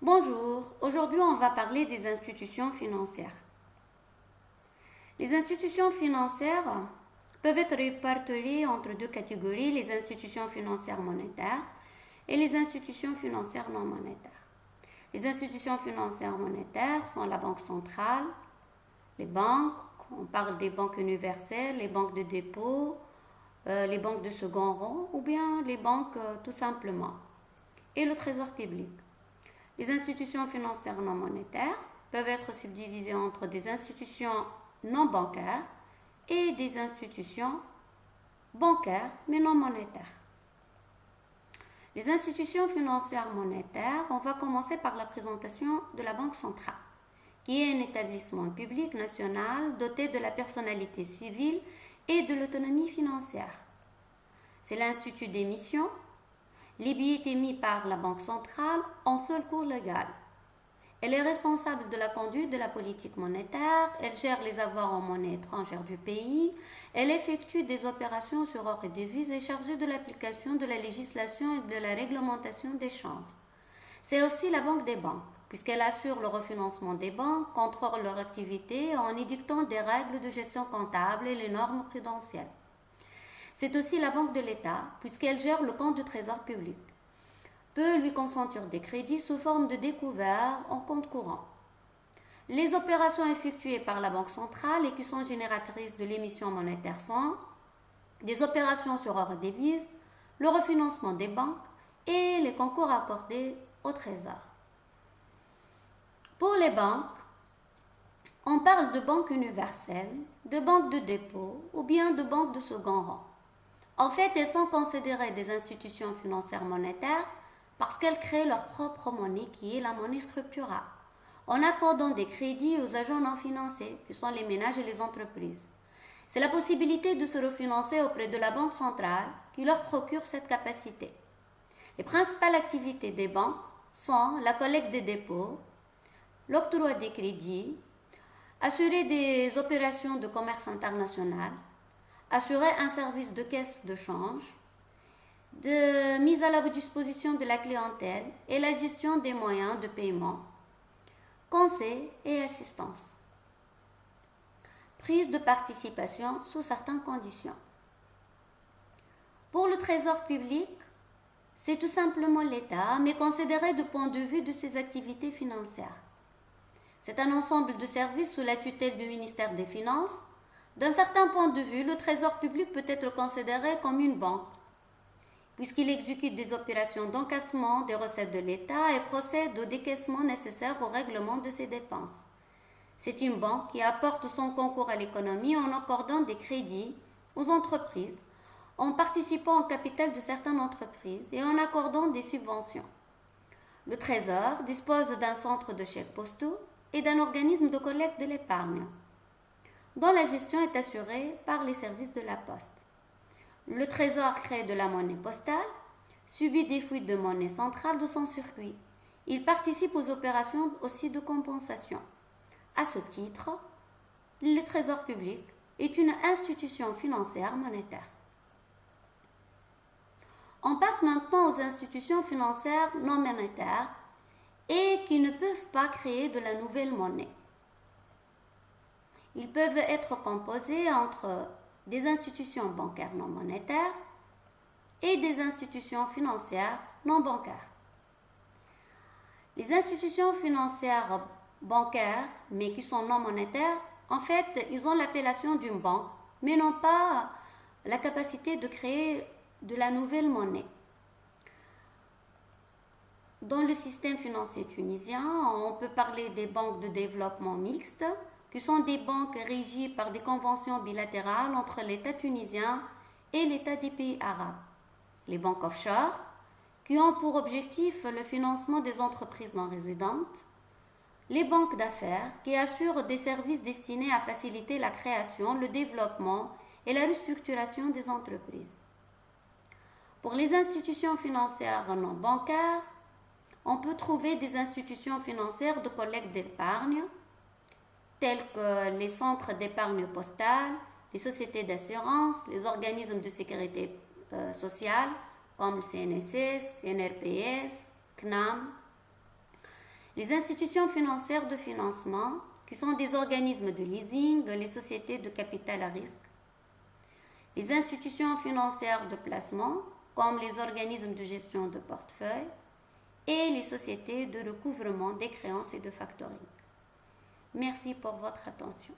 Bonjour, aujourd'hui on va parler des institutions financières. Les institutions financières peuvent être répertoriées entre deux catégories, les institutions financières monétaires et les institutions financières non monétaires. Les institutions financières monétaires sont la banque centrale, les banques, on parle des banques universelles, les banques de dépôt, les banques de second rang ou bien les banques tout simplement, et le trésor public. Les institutions financières non monétaires peuvent être subdivisées entre des institutions non bancaires et des institutions bancaires mais non monétaires. Les institutions financières monétaires, on va commencer par la présentation de la Banque centrale, qui est un établissement public national doté de la personnalité civile et de l'autonomie financière. C'est l'institut d'émission. Les billets émis par la Banque centrale en seul cours légal. Elle est responsable de la conduite de la politique monétaire, elle gère les avoirs en monnaie étrangère du pays, elle effectue des opérations sur or et devises et est chargée de l'application de la législation et de la réglementation des changes. C'est aussi la banque des banques, puisqu'elle assure le refinancement des banques, contrôle leur activité en édictant des règles de gestion comptable et les normes prudentielles. C'est aussi la banque de l'État, puisqu'elle gère le compte du trésor public, peut lui consentir des crédits sous forme de découvert en compte courant. Les opérations effectuées par la Banque centrale et qui sont génératrices de l'émission monétaire sont des opérations sur or et devises, le refinancement des banques et les concours accordés au trésor. Pour les banques, on parle de banques universelles, de banques de dépôt ou bien de banques de second rang. En fait, elles sont considérées des institutions financières monétaires parce qu'elles créent leur propre monnaie qui est la monnaie scripturale, en accordant des crédits aux agents non financiers, qui sont les ménages et les entreprises. C'est la possibilité de se refinancer auprès de la Banque centrale qui leur procure cette capacité. Les principales activités des banques sont la collecte des dépôts, l'octroi des crédits, assurer des opérations de commerce international, assurer un service de caisse de change, de mise à la disposition de la clientèle et la gestion des moyens de paiement, conseil et assistance. Prise de participation sous certaines conditions. Pour le trésor public, c'est tout simplement l'État, mais considéré du point de vue de ses activités financières. C'est un ensemble de services sous la tutelle du ministère des Finances. D'un certain point de vue, le trésor public peut être considéré comme une banque, puisqu'il exécute des opérations d'encaissement des recettes de l'État et procède au décaissement nécessaire au règlement de ses dépenses. C'est une banque qui apporte son concours à l'économie en accordant des crédits aux entreprises, en participant au capital de certaines entreprises et en accordant des subventions. Le Trésor dispose d'un centre de chèques postaux et d'un organisme de collecte de l'épargne, dont la gestion est assurée par les services de la Poste. Le Trésor crée de la monnaie postale, subit des fuites de monnaie centrale de son circuit. Il participe aux opérations aussi de compensation. À ce titre, le Trésor public est une institution financière monétaire. On passe maintenant aux institutions financières non monétaires et qui ne peuvent pas créer de la nouvelle monnaie. Ils peuvent être composés entre des institutions bancaires non monétaires et des institutions financières non bancaires. Les institutions financières bancaires, mais qui sont non monétaires, en fait, ils ont l'appellation d'une banque, mais n'ont pas la capacité de créer de la nouvelle monnaie. Dans le système financier tunisien, on peut parler des banques de développement mixtes, qui sont des banques régies par des conventions bilatérales entre l'État tunisien et l'État des pays arabes. Les banques offshore, qui ont pour objectif le financement des entreprises non résidentes. Les banques d'affaires, qui assurent des services destinés à faciliter la création, le développement et la restructuration des entreprises. Pour les institutions financières non bancaires, on peut trouver des institutions financières de collecte d'épargne, tels que les centres d'épargne postale, les sociétés d'assurance, les organismes de sécurité sociale, comme le CNSS, CNRPS, CNAM. Les institutions financières de financement, qui sont des organismes de leasing, les sociétés de capital à risque. Les institutions financières de placement, comme les organismes de gestion de portefeuille, et les sociétés de recouvrement des créances et de factoring. Merci pour votre attention.